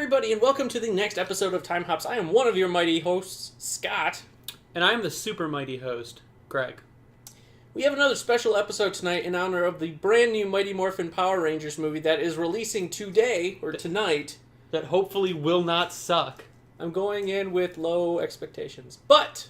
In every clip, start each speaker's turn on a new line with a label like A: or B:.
A: everybody, and welcome to the next episode of Time Hops. I am one of your mighty hosts, Scott.
B: And I am the super mighty host, Greg.
A: We have another special episode tonight in honor of the brand new Mighty Morphin Power Rangers movie that is releasing today, or tonight.
B: That hopefully will not suck.
A: I'm going in with low expectations, but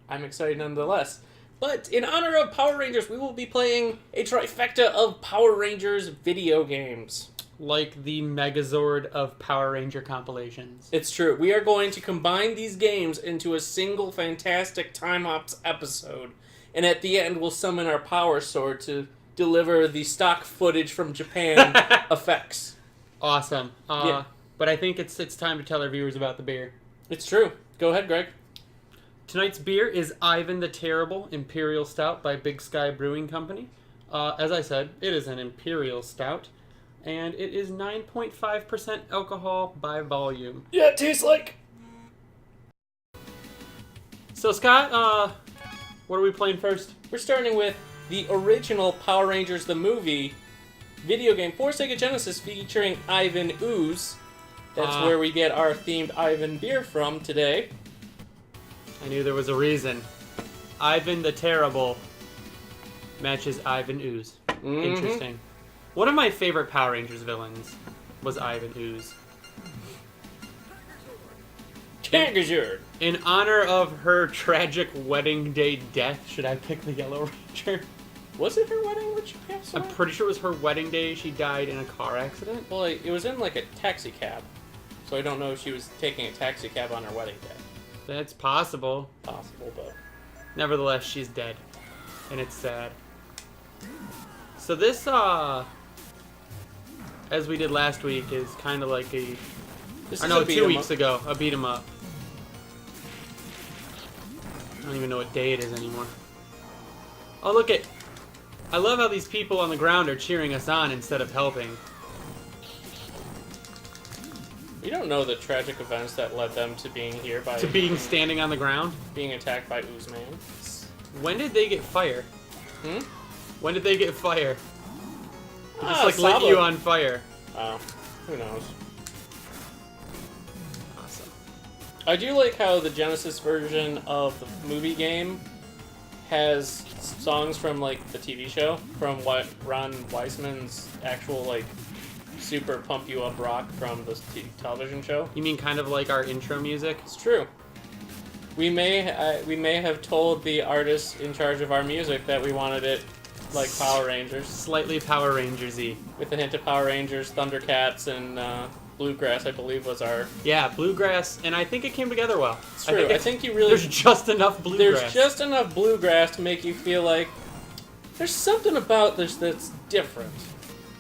A: I'm excited nonetheless. But in honor of Power Rangers, we will be playing a trifecta of Power Rangers video games.
B: Like the Megazord of Power Ranger compilations.
A: It's true. We are going to combine these games into a single fantastic Time Hops episode. And at the end, we'll summon our Power Sword to deliver the stock footage from Japan effects.
B: Awesome.
A: Yeah.
B: But I think it's time to tell our viewers about the beer.
A: It's true. Go ahead, Greg.
B: Tonight's beer is Ivan the Terrible Imperial Stout by Big Sky Brewing Company. As I said, it is an Imperial Stout. And it is 9.5% alcohol by volume.
A: Yeah, it tastes like...
B: So, Scott, what are we playing first?
A: We're starting with the original Power Rangers the movie video game for Sega Genesis featuring Ivan Ooze. That's where we get our themed Ivan beer from today.
B: I knew there was a reason. Ivan the Terrible matches Ivan Ooze.
A: Mm-hmm.
B: Interesting. One of my favorite Power Rangers villains was Ivan Ooze.
A: Kangazord.
B: In honor of her tragic wedding day death, should I pick the Yellow Ranger?
A: Was it her wedding when she passed away?
B: I'm pretty sure it was her wedding day. She died in a car accident.
A: Well, it was in like a taxi cab. So I don't know if she was taking a taxi cab on her wedding day.
B: That's possible.
A: Possible, but...
B: Nevertheless, she's dead. And it's sad. So this, as we did last week, is kind of like a...
A: This
B: I
A: is
B: know,
A: a beat
B: 2
A: 'em
B: weeks
A: up.
B: ago, a beat 'em up. I don't even know what day it is anymore. Oh, look at... I love how these people on the ground are cheering us on instead of helping.
A: We don't know the tragic events that led them to being here by...
B: Standing on the ground?
A: Being attacked by Ooze Man.
B: When did they get fire?
A: Hmm?
B: When did they get fire? They just, lit
A: Saba.
B: you on fire.
A: Oh, who knows?
B: Awesome.
A: I do like how the Genesis version of the movie game has songs from, like, the TV show, from what Ron Weissman's actual, like, super pump you up rock from the television show.
B: You mean kind of like our intro music?
A: It's true. We may have told the artist in charge of our music that we wanted it like Power Rangers,
B: Slightly Power Rangers-y.
A: with a hint of Power Rangers, Thundercats, and Bluegrass. I believe was our...
B: Yeah, Bluegrass, and I think it came together well.
A: It's true. I think you really...
B: There's just enough Bluegrass.
A: There's just enough Bluegrass to make you feel like there's something about this that's different.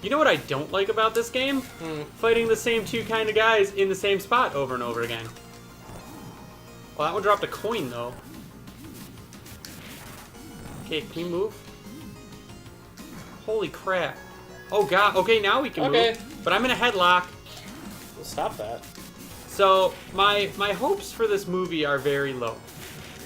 B: You know what I don't like about this game? Fighting the same two kind of guys in the same spot over and over again. Well, that one dropped a coin, though. Okay, can we move? Holy crap. Oh, God. Okay, now we can move. But I'm in a headlock.
A: We'll stop that.
B: So, my hopes for this movie are very low.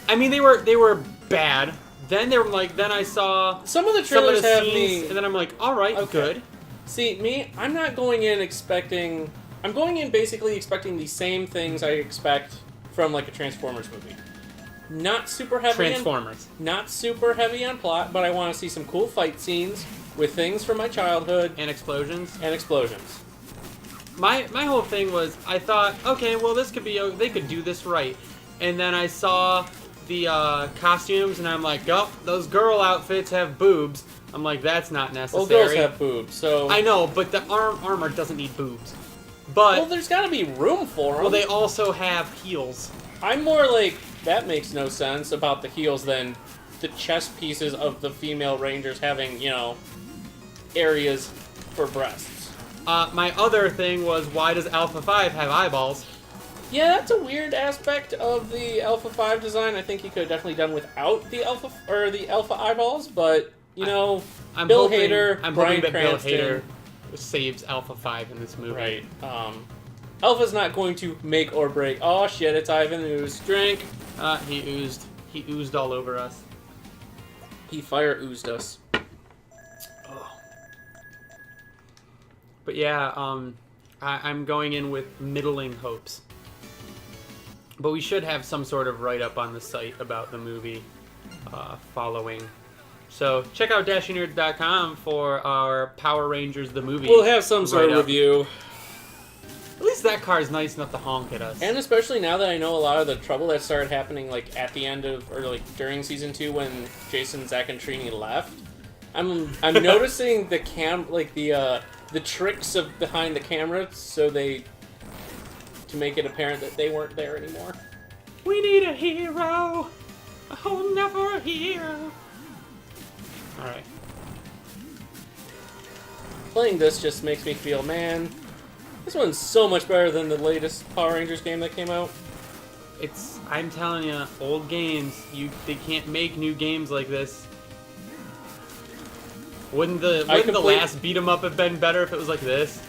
B: I mean, they were bad. Then I saw
A: Some of the
B: some of
A: trailers
B: the
A: have
B: scenes,
A: me...
B: and then I'm like, all right,
A: Okay.
B: good.
A: See, me, I'm not going in expecting... I'm going in basically expecting the same things I expect from, like, a Transformers movie. Not super heavy
B: Transformers.
A: Not super heavy on plot, but I want to see some cool fight scenes with things from my childhood
B: And explosions.
A: and explosions.
B: My whole thing was, I thought, okay, well, this could be, they could do this right. And then I saw the costumes, and I'm like, oh, those girl outfits have boobs. I'm like, that's not necessary.
A: Well, girls have boobs, so...
B: I know, but the armor doesn't need boobs. But,
A: Well, there's got to be room for them.
B: well, they also have heels.
A: I'm more like, that makes no sense about the heels than the chest pieces of the female Rangers having, you know, areas for breasts.
B: My other thing was, why does Alpha 5 have eyeballs?
A: Yeah, that's a weird aspect of the Alpha 5 design. I think he could have definitely done without the Alpha eyeballs, but, you know,
B: I'm
A: Bill
B: hoping,
A: Hader,
B: I'm
A: Bryan
B: hoping that
A: Cranston.
B: Bill Hader saves Alpha 5 in this movie.
A: Right. Alpha's not going to make or break. Oh shit, it's Ivan Ooze. Drink.
B: He oozed all over us.
A: He fire oozed us.
B: But yeah, I'm going in with middling hopes. But we should have some sort of write-up on the site about the movie following. So check out dashynerds.com for our Power Rangers the movie.
A: We'll have some sort of review.
B: At least that car is nice enough to honk at us.
A: And especially now that I know a lot of the trouble that started happening like at the end of, or like during season 2 when Jason, Zach, and Trini left, I'm noticing the the tricks of behind the camera, so to make it apparent that they weren't there anymore.
B: We need a hero. Oh, never a hero. All right.
A: Playing this just makes me feel, man, this one's so much better than the latest Power Rangers game that came out.
B: I'm telling you, old games, they can't make new games like this. Wouldn't the last beat 'em up have been better if it was like this?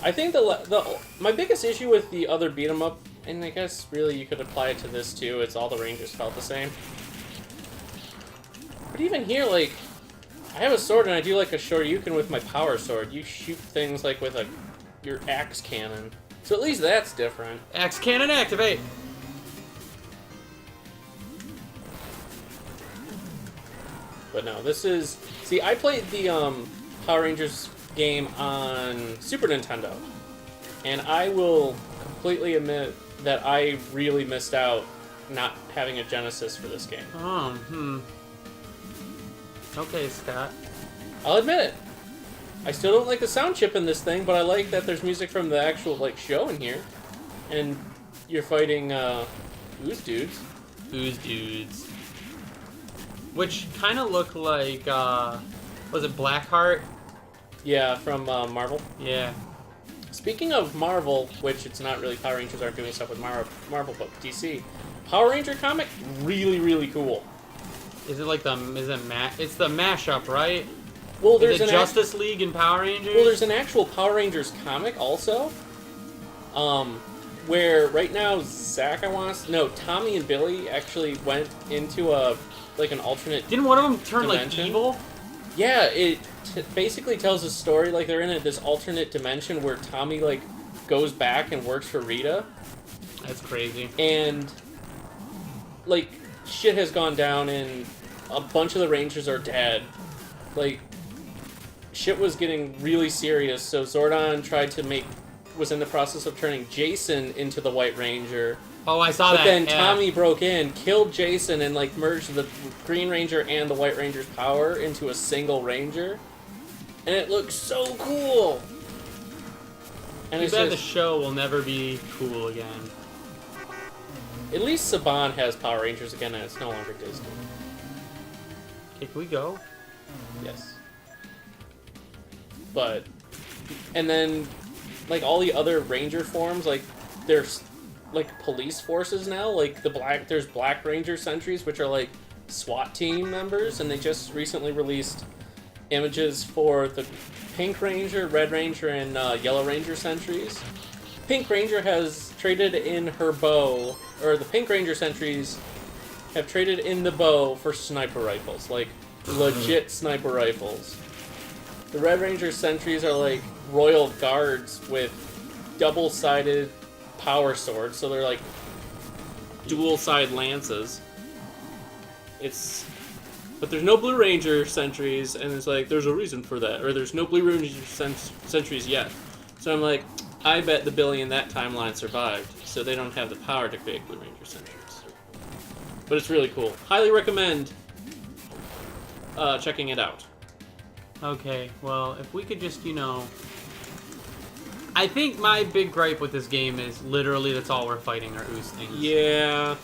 A: I think my biggest issue with the other beat 'em up, and I guess really you could apply it to this too, it's all the Rangers felt the same. But even here, like, I have a sword and I do like a Shoryuken with my power sword. You shoot things like with your axe cannon. So at least that's different.
B: Axe cannon activate!
A: But no, this is... See, I played the Power Rangers game on Super Nintendo. And I will completely admit that I really missed out not having a Genesis for this game.
B: Oh, Okay, Scott.
A: I'll admit it. I still don't like the sound chip in this thing, but I like that there's music from the actual like show in here. And you're fighting Ooze Dudes.
B: Ooze Dudes. Which kind of look like, was it Blackheart?
A: Yeah, from Marvel.
B: Yeah.
A: Speaking of Marvel, which it's not really Power Rangers aren't doing stuff with Marvel, but DC. Power Ranger comic, really, really cool.
B: Is it like it's the mashup, right?
A: Well, there's
B: is it Justice League and Power Rangers?
A: Well, there's an actual Power Rangers comic also. Where right now Tommy and Billy actually went into an alternate.
B: Didn't one of them turn
A: dimension.
B: Like evil?
A: Yeah, it basically tells a story like they're in this alternate dimension where Tommy like goes back and works for Rita.
B: That's crazy.
A: And like shit has gone down and a bunch of the Rangers are dead. Like shit was getting really serious, so Zordon was in the process of turning Jason into the White Ranger.
B: Oh, I saw
A: that.
B: But
A: then Tommy broke in, killed Jason, and like merged the Green Ranger and the White Ranger's power into a single Ranger. And it looks so cool. And
B: Too bad the show will never be cool again.
A: At least Saban has Power Rangers again, and it's no longer Disney.
B: Okay, can we go?
A: Yes. But, and then, like all the other Ranger forms, like there's like police forces now. Like there's Black Ranger sentries, which are like SWAT team members, and they just recently released images for the Pink Ranger, Red Ranger, and Yellow Ranger sentries. Pink Ranger has traded in her bow, or the Pink Ranger sentries have traded in the bow for sniper rifles, like legit sniper rifles. The Red Ranger sentries are like royal guards with double-sided power swords, so they're like dual-side lances. But there's no Blue Ranger sentries, and it's like, there's a reason for that. Or there's no Blue Ranger sentries yet. So I'm like, I bet the Billy in that timeline survived, so they don't have the power to create Blue Ranger sentries. But it's really cool. Highly recommend checking it out.
B: Okay, well, if we could just, I think my big gripe with this game is literally that's all we're fighting are ooze things.
A: Yeah.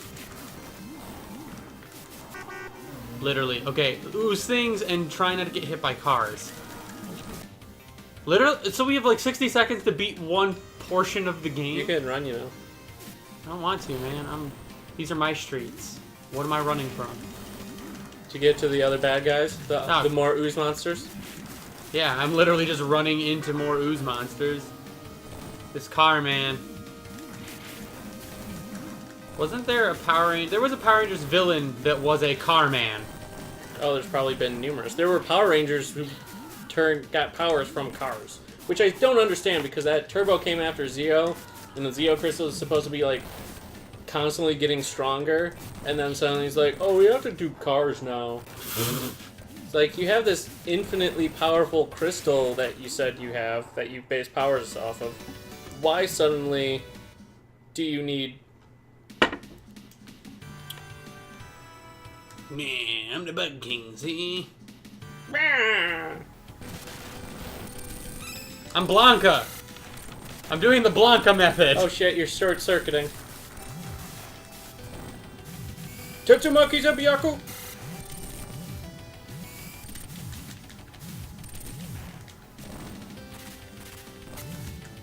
B: Literally. Okay, ooze things and try not to get hit by cars. Literally, so we have like 60 seconds to beat one portion of the game?
A: You can run,
B: I don't want to, man. These are my streets. What am I running from?
A: To get to the other bad guys? The more ooze monsters?
B: Yeah, I'm literally just running into more ooze monsters. This car, man. Wasn't there a Power Ranger? There was a Power Rangers villain that was a car man.
A: Oh, there's probably been numerous. There were Power Rangers who got powers from cars. which I don't understand because that Turbo came after Zeo, and the Zeo crystal is supposed to be like constantly getting stronger, and then suddenly he's like, oh, we have to do cars now. It's like, you have this infinitely powerful crystal that you said you have, that you base powers off of. Why suddenly do you need...
B: Nah, I'm the Bug King, see? I'm Blanca! I'm doing the Blanca method!
A: Oh shit, you're short-circuiting. Tetsumaki Zabiyaku!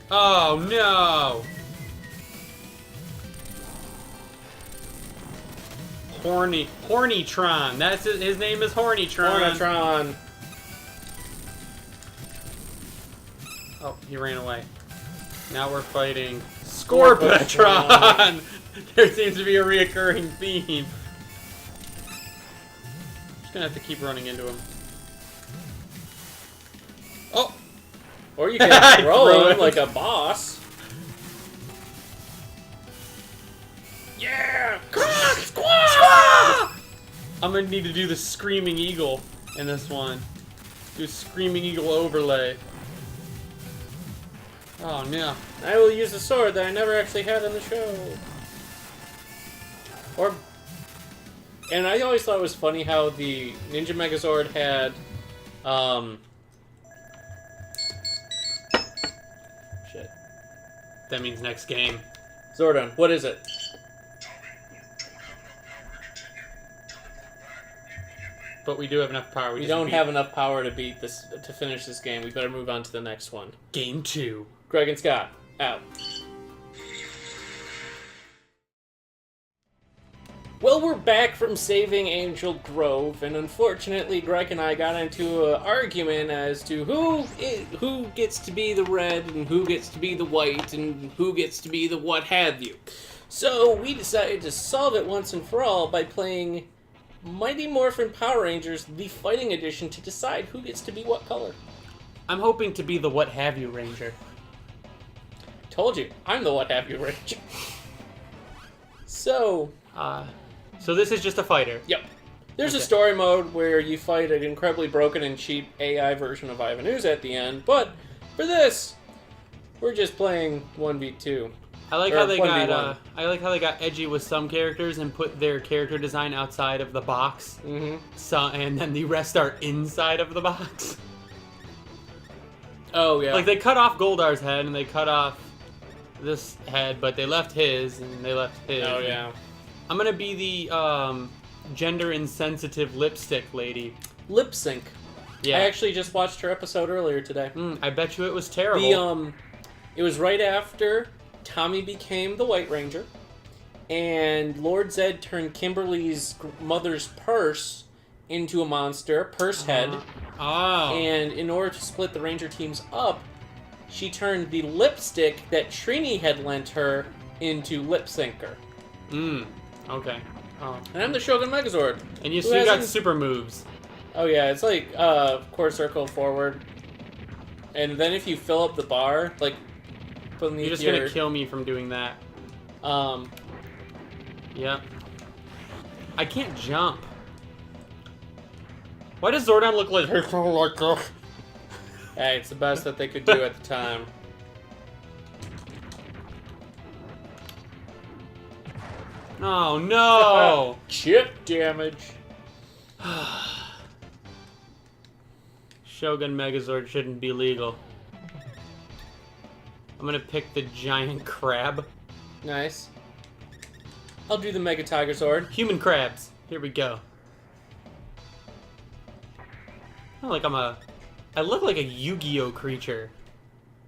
B: Oh no! Hornytron. That's his name is Hornytron.
A: Hornytron.
B: Oh, he ran away. Now we're fighting Scorpatron. There seems to be a reoccurring theme. Just gonna have to keep running into him. Oh!
A: Or you can throw him like a boss. Yeah!
B: Squawk! I'm gonna need to do the Screaming Eagle in this one. Do Screaming Eagle overlay. Oh no.
A: I will use a sword that I never actually had on the show. And I always thought it was funny how the Ninja Megazord had, shit.
B: That means next game.
A: Zordon, what is it?
B: But we do have enough power.
A: We don't have enough power to beat this, to finish this game. We better move on to the next one.
B: Game 2.
A: Greg and Scott, out. Well, we're back from saving Angel Grove, and unfortunately, Greg and I got into an argument as to who gets to be the red, and who gets to be the white, and who gets to be the what have you. So we decided to solve it once and for all by playing Mighty Morphin Power Rangers, the Fighting Edition, to decide who gets to be what color.
B: I'm hoping to be the what have you ranger.
A: Told you, I'm the what have you ranger. So
B: this is just a fighter.
A: Yep. There's
B: Okay.
A: a story mode where you fight an incredibly broken and cheap AI version of Ivan Ooze at the end, but for this, we're just playing 1v2.
B: I like
A: Or
B: how they
A: 1v1.
B: got I like how they got edgy with some characters and put their character design outside of the box.
A: Mm-hmm.
B: So and then the rest are inside of the box.
A: Oh, yeah.
B: Like they cut off Goldar's head and they cut off this head, but they left his and they left his.
A: Oh, yeah.
B: I'm gonna be the gender insensitive lipstick lady.
A: Lip Sync.
B: Yeah.
A: I actually just watched her episode earlier today.
B: I bet you it was terrible.
A: It was right after Tommy became the White Ranger, and Lord Zed turned Kimberly's mother's purse into a monster, purse head.
B: Oh.
A: And in order to split the Ranger teams up, she turned the lipstick that Trini had lent her into Lip Syncer.
B: Okay. Oh.
A: And I'm the Shogun Megazord.
B: And you
A: Who
B: still got
A: hasn't-
B: super moves.
A: Oh yeah, it's like quarter circle forward. And then if you fill up the bar, like beneath
B: You're just
A: your...
B: gonna kill me from doing that. Yep. I can't jump. Why does Zordon look like this?
A: Hey, it's the best that they could do at the time.
B: Oh no!
A: Chip damage.
B: Shogun Megazord shouldn't be legal. I'm gonna pick the giant crab.
A: Nice. I'll do the Mega Tiger Sword.
B: Human crabs. Here we go. I look like a Yu-Gi-Oh creature.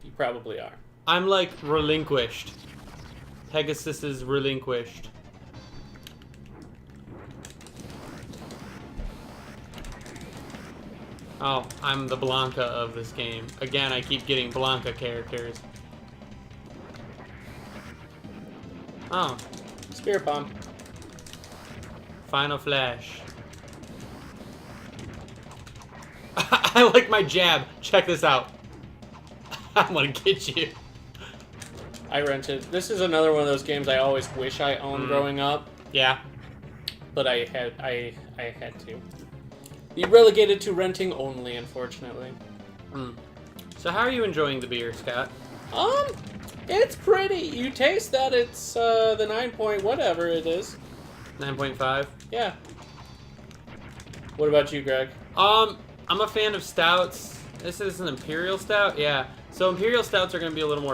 A: You probably are.
B: I'm like relinquished. Pegasus is relinquished. Oh, I'm the Blanca of this game. Again, I keep getting Blanca characters. Oh,
A: Spirit Bomb.
B: Final Flash. I like my jab. Check this out. I'm gonna get you.
A: I rented. This is another one of those games I always wish I owned growing up.
B: Yeah.
A: But I had to. Be relegated to renting only, unfortunately.
B: So how are you enjoying the beer, Scott?
A: It's pretty. You taste that it's the 9 point whatever it is.
B: 9.5.
A: Yeah. What about you, Greg?
B: I'm a fan of stouts. This is an imperial stout. Yeah. So imperial stouts are going to be a little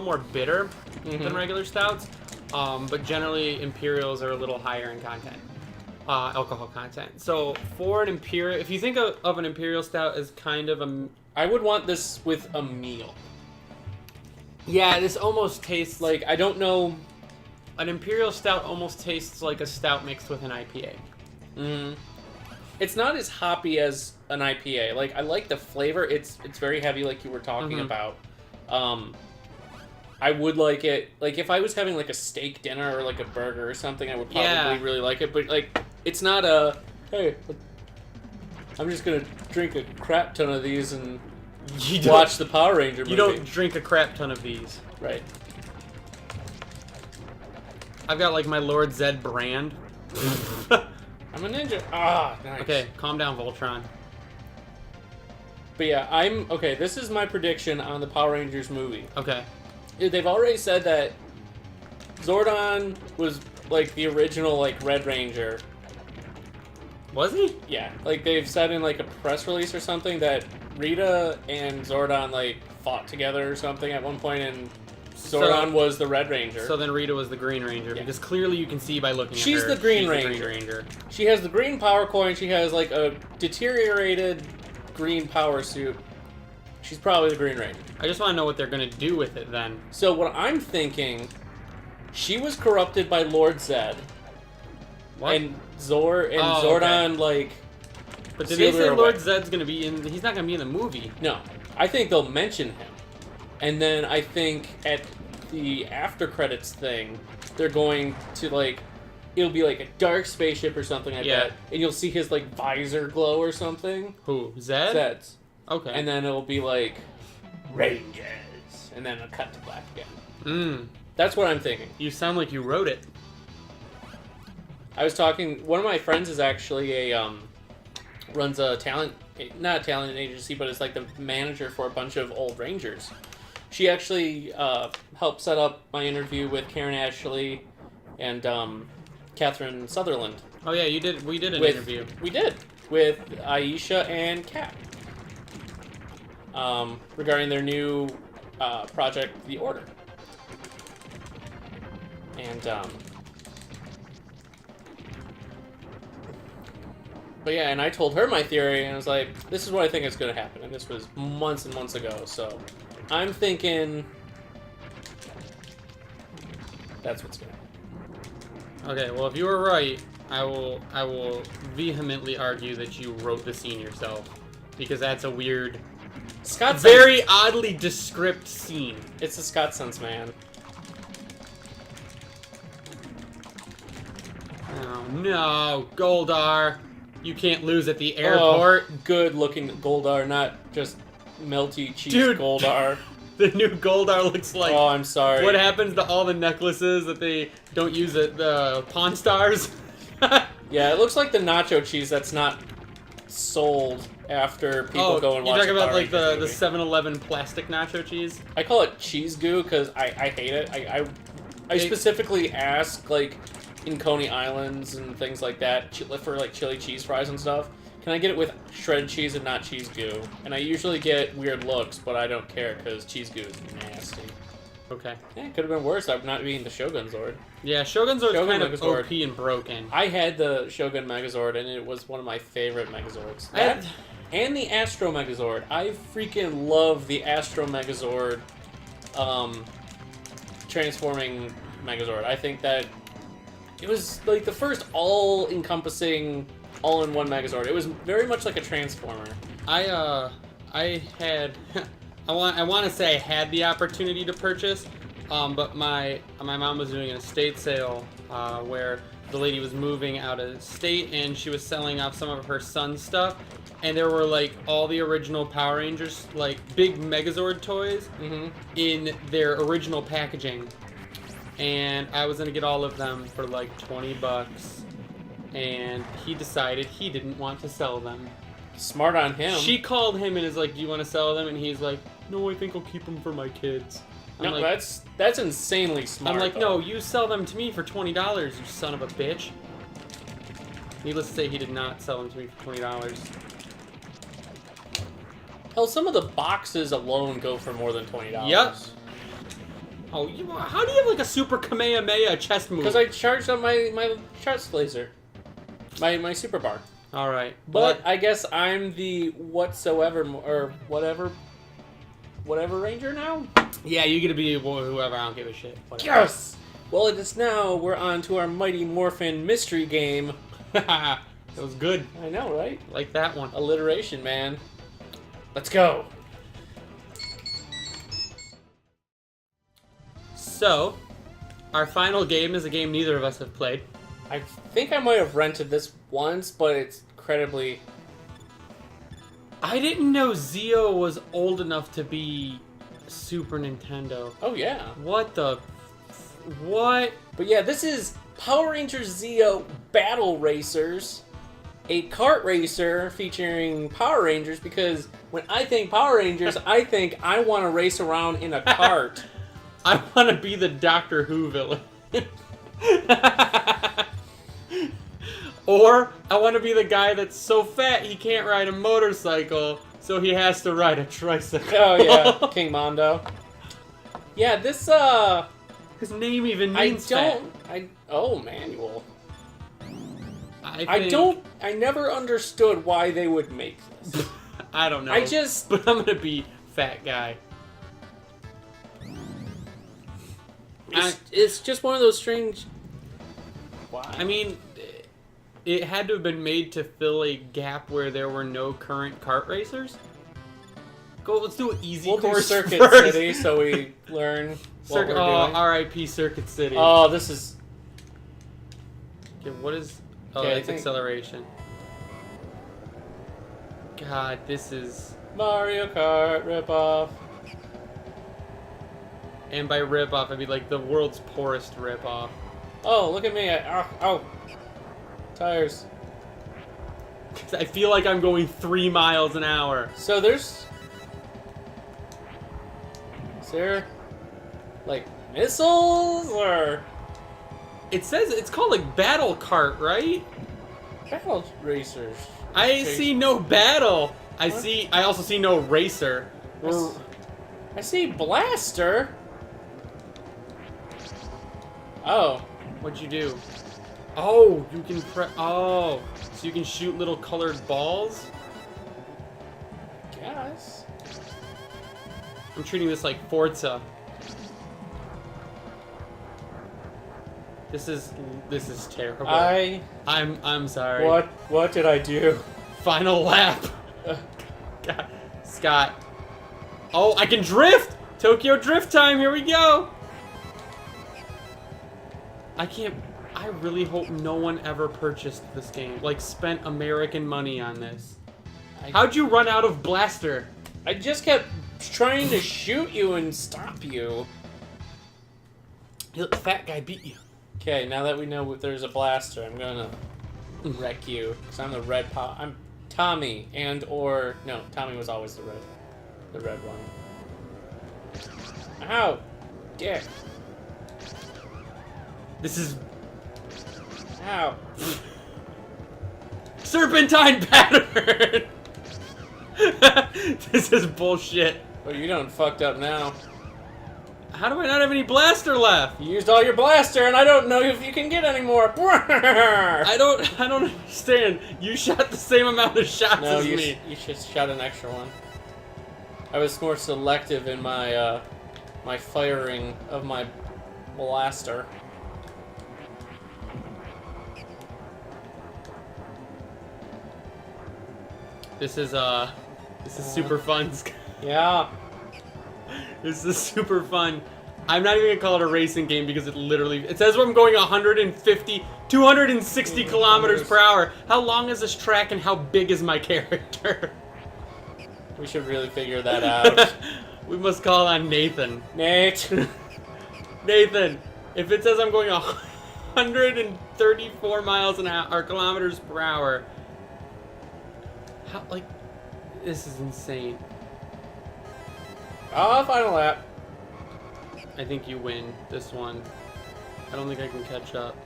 B: more bitter than regular stouts. But generally imperials are a little higher in content. Alcohol content. So for an imperial, if you think of an imperial stout as kind of a...
A: I would want this with a meal.
B: Yeah, this almost tastes
A: Like, I don't know...
B: An imperial stout almost tastes like a stout mixed with an IPA.
A: It's not as hoppy as an IPA. Like, I like the flavor. It's very heavy, like you were talking about. I would like it... Like, if I was having, like, a steak dinner or, like, a burger or something, I would probably really like it. But, like, it's not a... Hey, I'm just gonna drink a crap ton of these and watch the Power Ranger movie.
B: You don't drink a crap ton of these.
A: Right.
B: I've got, like, my Lord Zed brand.
A: I'm a ninja. Ah, nice.
B: Okay, calm down, Voltron.
A: But yeah, okay, this is my prediction on the Power Rangers movie.
B: Okay.
A: They've already said that Zordon was, like, the original, like, Red Ranger.
B: Was he?
A: Yeah. Like, they've said in, like, a press release or something that Rita and Zordon, like, fought together or something at one point, and Zordon was the Red Ranger.
B: So then Rita was the Green Ranger, because clearly you can see by looking at her.
A: She's the Green Ranger. She has the green power coin. She has, like, a deteriorated green power suit. She's probably the Green Ranger.
B: I just want to know what they're going to do with it then.
A: So what I'm thinking, she was corrupted by Lord Zed.
B: What?
A: And Zordon, like...
B: But did they say Lord Zed's going to be in... He's not going to be in the movie.
A: No. I think they'll mention him. And then I think at the after credits thing, they're going to, like... It'll be like a dark spaceship or something like that. And you'll see his, like, visor glow or something.
B: Who? Zed?
A: Zed's.
B: Okay.
A: And then it'll be like... Rangers. And then it'll cut to black again. That's what I'm thinking.
B: You sound like you wrote it.
A: I was talking... One of my friends is actually runs a talent... Not a talent agency, but it's like the manager for a bunch of old Rangers. She actually helped set up my interview with Karen Ashley and Catherine Sutherland.
B: Oh yeah, you did. We did an interview.
A: We did. With Aisha and Kat. Regarding their new project, The Order. And, but yeah, and I told her my theory, and I was like, this is what I think is going to happen. And this was months and months ago, so I'm thinking that's what's going to happen.
B: Okay, well, if you were right, I will vehemently argue that you wrote the scene yourself, because that's a weird, very oddly descript scene.
A: It's the Scott sense, man.
B: Oh no, Goldar! You can't lose at the airport.
A: Oh, good looking Goldar, not just melty cheese Goldar.
B: The new Goldar looks like...
A: Oh, I'm sorry.
B: What happens to all the necklaces that they don't use at the Pawn Stars?
A: Yeah, it looks like the nacho cheese that's not sold after people go and watch
B: you're talking about like the
A: movie.
B: 7-Eleven plastic nacho cheese? I
A: call it cheese goo because I hate it. I specifically ask, like, in Coney Islands and things like that, for like chili cheese fries and stuff, can I get it with shredded cheese and not cheese goo? And I usually get weird looks, but I don't care because cheese goo is nasty.
B: Okay.
A: Yeah, it could have been worse. I'm not being the Shogun Zord.
B: Yeah, Shogun Zord's kind of
A: Megazord.
B: OP and broken.
A: I had the Shogun Megazord, and it was one of my favorite Megazords. And the Astro Megazord. I freaking love the Astro Megazord transforming Megazord. I think that it was like the first all-encompassing, all-in-one Megazord. It was very much like a Transformer.
B: I had I want to say I had the opportunity to purchase, but my mom was doing an estate sale where the lady was moving out of state and she was selling off some of her son's stuff, and there were like all the original Power Rangers, like big Megazord toys, in their original packaging. And I was gonna get all of them for like $20, and he decided he didn't want to sell them.
A: Smart on him.
B: She called him and is like, "Do you want to sell them?" And he's like, "No, I think I'll keep them for my kids."
A: No, that's insanely smart.
B: I'm like,
A: though.
B: "No, you sell them to me for $20, you son of a bitch." Needless to say, he did not sell them to me for $20.
A: Hell, some of the boxes alone go for more than $20.
B: Yep. Oh, how do you have like a super Kamehameha chest move?
A: Because I charged up my chest laser, my super bar.
B: All right,
A: But I guess I'm the whatsoever or whatever ranger now.
B: yeah, you get to be whoever. I don't give a shit. Whatever.
A: Yes. Well, it is now. We're on to our Mighty Morphin mystery game.
B: It was good.
A: I know, right?
B: Like that one.
A: Alliteration, man. Let's go.
B: So, our final game is a game neither of us have played.
A: I think I might have rented this once, but it's incredibly...
B: I didn't know Zeo was old enough to be Super Nintendo.
A: Oh, yeah.
B: What the... What?
A: But yeah, this is Power Rangers Zeo Battle Racers, a kart racer featuring Power Rangers, because when I think Power Rangers, I think I want to race around in a cart.
B: I want to be the Doctor Who villain. Or I want to be the guy that's so fat he can't ride a motorcycle, so he has to ride a tricycle.
A: Oh yeah, King Mondo. Yeah, this
B: his name even means fat.
A: Manual.
B: I
A: never understood why they would make this.
B: I don't know. But I'm gonna be fat guy.
A: It's just one of those strange. Why?
B: I mean, it had to have been made to fill a gap where there were no current kart racers. Let's do an easy
A: We'll
B: course
A: do Circuit
B: first.
A: City so we learn what we're doing.
B: R.I.P. Circuit City.
A: Oh, this is...
B: Okay, what is... Oh,
A: Okay,
B: it's acceleration. God, this is...
A: Mario Kart ripoff.
B: And by ripoff, I mean like the world's poorest ripoff.
A: Oh, look at me. Tires.
B: I feel like I'm going 3 miles an hour.
A: So there's... Is there... like, missiles, or...
B: It says it's called like Battle Kart, right?
A: Battle Racers.
B: I see no battle. I also see no racer.
A: I see Blaster. Oh.
B: What'd you do? Oh, you can so you can shoot little colored balls?
A: Guess.
B: I'm treating this like Forza. This is terrible. I'm sorry.
A: What did I do?
B: Final lap. God. Scott. Oh, I can drift! Tokyo drift time, here we go! I really hope no one ever purchased this game. Like, spent American money on this. How'd you run out of Blaster?
A: I just kept trying to shoot you and stop you.
B: The fat guy beat you.
A: Okay, now that we know there's a blaster, I'm gonna wreck you. Because I'm the red I'm Tommy, no, Tommy was always the red one. Ow! Dick.
B: This is...
A: Ow.
B: Serpentine pattern! This is bullshit.
A: Well, you done fucked up now.
B: How do I not have any blaster left?
A: You used all your blaster, and I don't know if you can get any more.
B: I don't understand. You shot the same amount of shots as me.
A: You just shot an extra one. I was more selective in my my firing of my blaster.
B: This is super fun.
A: Yeah.
B: This is super fun. I'm not even gonna call it a racing game because it says I'm going 150 260 kilometers per hour. How long is this track and how big is my character?
A: We should really figure that out.
B: We must call on Nathan.
A: Nate.
B: Nathan, if it says I'm going 134 miles an hour or kilometers per hour, how, like, this is insane.
A: Final lap.
B: I think you win this one. I don't think I can catch up.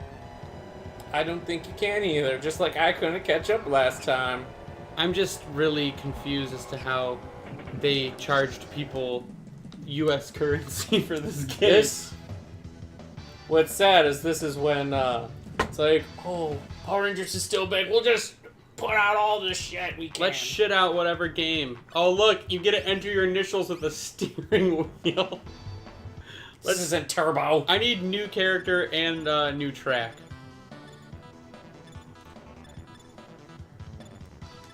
A: I don't think you can either, just like I couldn't catch up last time.
B: I'm just really confused as to how they charged people U.S. currency for this game.
A: What's sad is this is when it's like, oh, Power Rangers is still big. We'll just put out all the shit we can.
B: Let's shit out whatever game. Oh, look, you get to enter your initials with the steering wheel.
A: This isn't turbo.
B: I need new character and new track.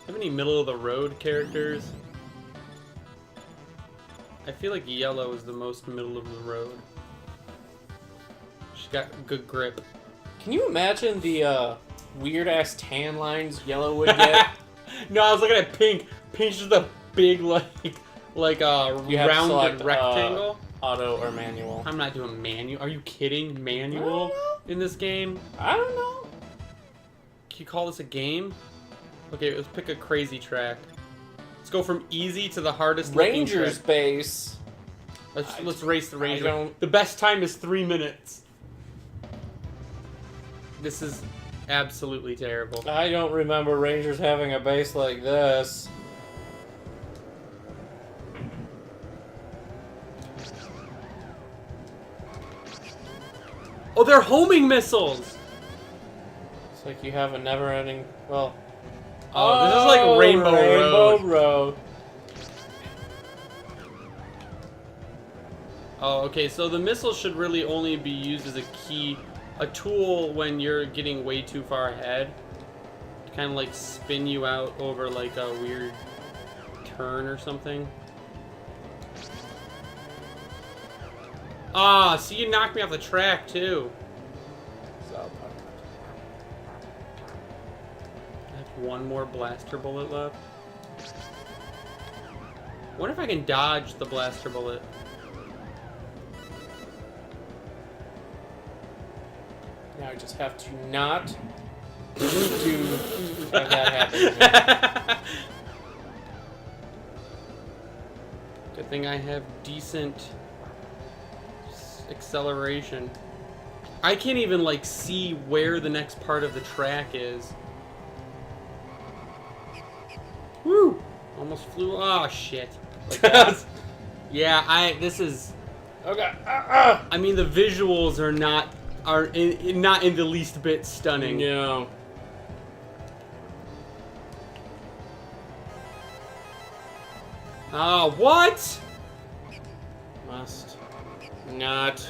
B: Have any middle of the road characters? I feel like Yellow is the most middle of the road. She's got good grip.
A: Can you imagine the weird ass tan lines Yellow would get?
B: No, I was looking at Pink. Pink's just a big rounded rectangle.
A: Auto or manual.
B: I'm not doing manual. Are you kidding? Manual in this game?
A: I don't know.
B: Can you call this a game? Okay, let's pick a crazy track. Let's go from easy to the hardest.
A: Ranger's base.
B: Let's race the Ranger. The best time is 3 minutes. This is absolutely terrible.
A: I don't remember Rangers having a base like this.
B: Oh, they're homing missiles!
A: It's like you have a never-ending... Well...
B: Oh, this is like Rainbow Road. Oh, okay, so the missile should really only be used as a tool when you're getting way too far ahead. To kind of like spin you out over like a weird turn or something. Ah, see, you knocked me off the track too. I have one more blaster bullet left. I wonder if I can dodge the blaster bullet.
A: Now I just have to not do have that happen.
B: Good thing I have decent acceleration. I can't even like see where the next part of the track is. Woo! Almost flew. Oh shit! Like that. Yeah, this is.
A: Okay.
B: I mean, the visuals are not in the least bit stunning.
A: No.
B: Oh, what?
A: Must not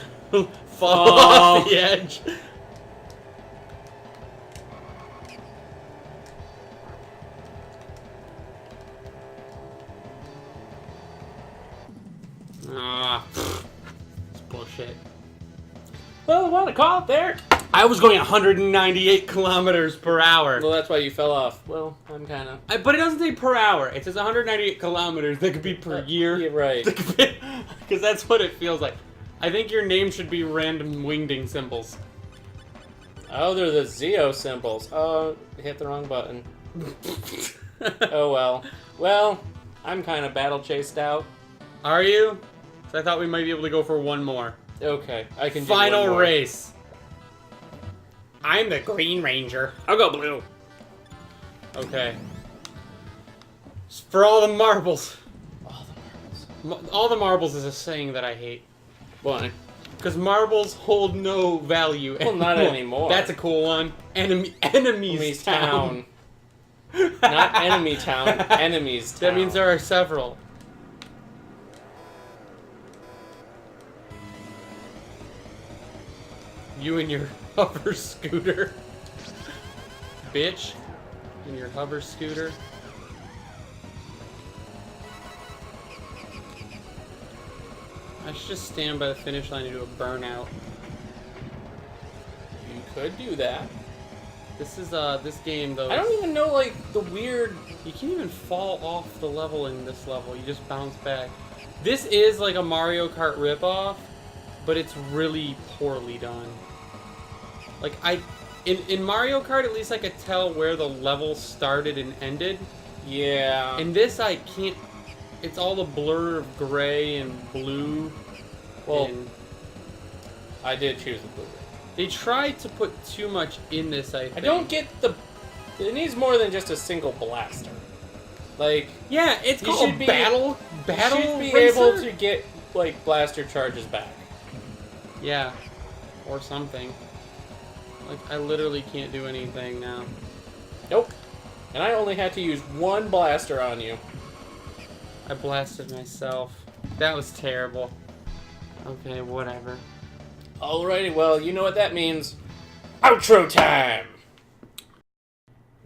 B: fall off the edge. It's bullshit.
A: Well, I want to call it there.
B: I was going 198 kilometers per hour.
A: Well, that's why you fell off. Well, I'm kind of...
B: But it doesn't say per hour. It says 198 kilometers. That could be per year.
A: Yeah, right.
B: Because that's what it feels like. I think your name should be random wingding symbols.
A: Oh, they're the Zeo symbols. Oh, hit the wrong button. Oh, well. Well, I'm kind of battle chased out.
B: Are you? So I thought we might be able to go for one more.
A: Okay, I can do
B: Final
A: one more.
B: race. I'm the Green Ranger.
A: I'll go blue.
B: Okay. For all the marbles.
A: All the marbles.
B: All the marbles is a saying that I hate.
A: Why?
B: Because marbles hold no value.
A: Well, not anymore.
B: That's a cool one. Enemies town.
A: Not enemy town, enemies town.
B: That means there are several. You and your hover scooter. Bitch. And your hover scooter. I should just stand by the finish line and do a burnout.
A: You could do that.
B: This is this game though.
A: I don't even know like the weird.
B: You can't even fall off the level in this level. You just bounce back. This is like a Mario Kart ripoff, but it's really poorly done. Like in Mario Kart, at least I could tell where the level started and ended.
A: Yeah.
B: In this, I can't. It's all the blur of gray and blue.
A: Well,
B: and
A: I did choose the blue.
B: they tried to put too much in this. I think.
A: I don't get the. It needs more than just a single blaster. Like,
B: Yeah, it's
A: you
B: called
A: should be-
B: battle. Battle.
A: you should be
B: racer?
A: able to get like blaster charges back.
B: Yeah, or something. Like I literally can't do anything now.
A: Nope. And I only had to use one blaster on you.
B: I blasted myself. That was terrible. Okay, whatever.
A: Alrighty, well, you know what that means. Outro time!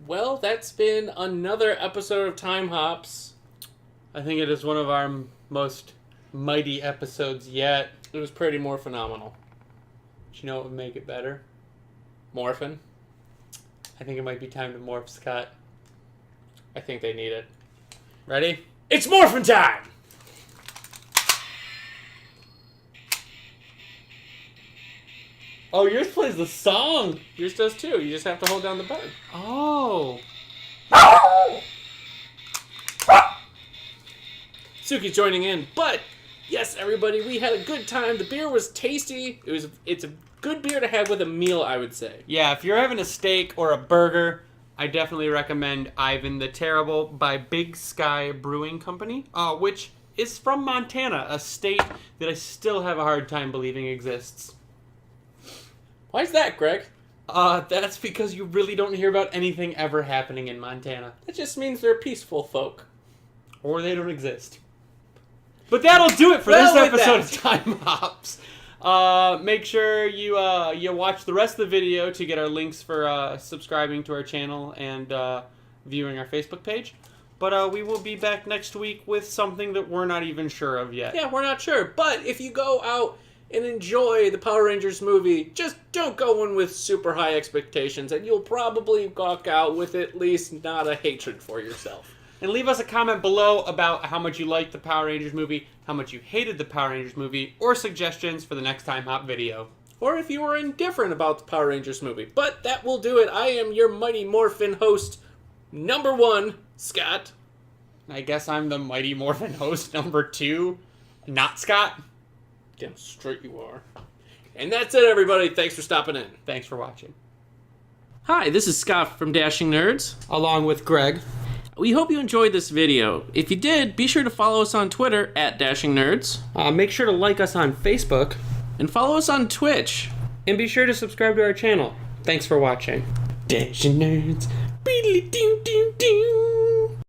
A: Well, that's been another episode of Time Hops.
B: I think it is one of our most mighty episodes yet.
A: It was pretty more phenomenal.
B: Do you know what would make it better?
A: Morphin.
B: I think it might be time to morph Scott.
A: I think they need it.
B: Ready?
A: It's Morphin time!
B: Oh, yours plays the song!
A: Yours does too. You just have to hold down the button.
B: Oh.
A: Suki's joining in, but yes, everybody, we had a good time. The beer was tasty. It's a good beer to have with a meal, I would say.
B: Yeah, if you're having a steak or a burger, I definitely recommend Ivan the Terrible by Big Sky Brewing Company, which is from Montana, a state that I still have a hard time believing exists.
A: Why is that, Greg?
B: That's because you really don't hear about anything ever happening in Montana.
A: That just means they're peaceful folk.
B: Or they don't exist. But that'll do it for
A: Well,
B: this
A: with
B: episode
A: that.
B: of Time Hops. Make sure you watch the rest of the video to get our links for subscribing to our channel and viewing our Facebook page. But we will be back next week with something that we're not even sure of yet.
A: Yeah, we're not sure. But if you go out and enjoy the Power Rangers movie, just don't go in with super high expectations, and you'll probably walk out with at least not a hatred for yourself.
B: And leave us a comment below about how much you liked the Power Rangers movie, how much you hated the Power Rangers movie, or suggestions for the next Time Hop video.
A: Or if you were indifferent about the Power Rangers movie. But that will do it. I am your Mighty Morphin host, number 1, Scott.
B: I guess I'm the Mighty Morphin host number 2, not Scott.
A: Damn straight you are. And that's it, everybody. Thanks for stopping in.
B: Thanks for watching.
A: Hi, this is Scott from Dashing Nerds.
B: Along with Greg.
A: We hope you enjoyed this video. If you did, be sure to follow us on Twitter at Dashing Nerds.
B: Make sure to like us on Facebook.
A: And follow us on Twitch.
B: And be sure to subscribe to our channel. Thanks for watching. Dashing Nerds. Beedly doo doo doo.